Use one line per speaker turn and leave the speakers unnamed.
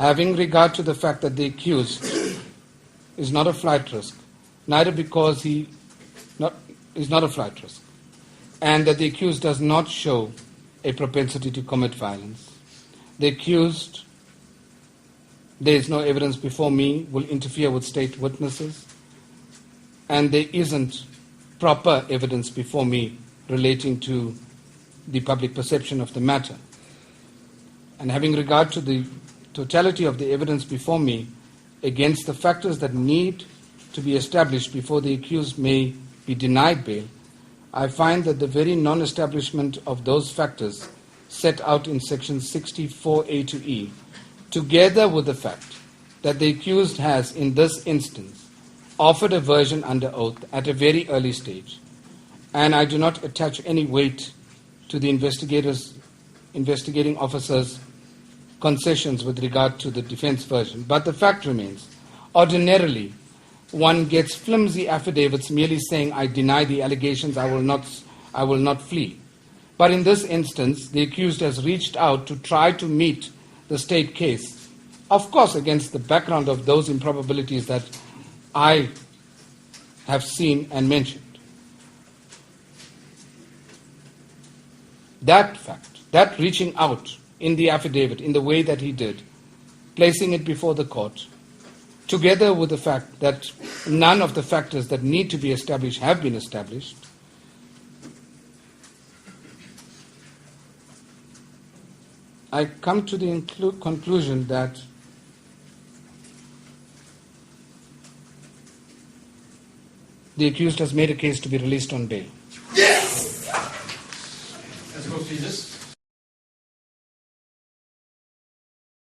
having regard to the fact that the accused is not a flight risk, neither because he is not a flight risk, and that the accused does not show a propensity to commit violence. The accused, there is no evidence before me, will interfere with state witnesses, and there isn't proper evidence before me relating to the public perception of the matter. And having regard to the totality of the evidence before me against the factors that need to be established before the accused may be denied bail, I find that the very non-establishment of those factors set out in section 64A to E, together with the fact that the accused has, in this instance, offered a version under oath at a very early stage, and I do not attach any weight to the investigating officer's concessions with regard to the defense version. But the fact remains, ordinarily, one gets flimsy affidavits merely saying, I deny the allegations, I will not flee. But in this instance, the accused has reached out to try to meet the state case, of course against the background of those improbabilities that I have seen and mentioned. That fact, that reaching out in the affidavit in the way that he did, placing it before the court, together with the fact that none of the factors that need to be established have been established, I come to the conclusion that the accused has made a case to be released on bail.
Yes! Let's go, Jesus.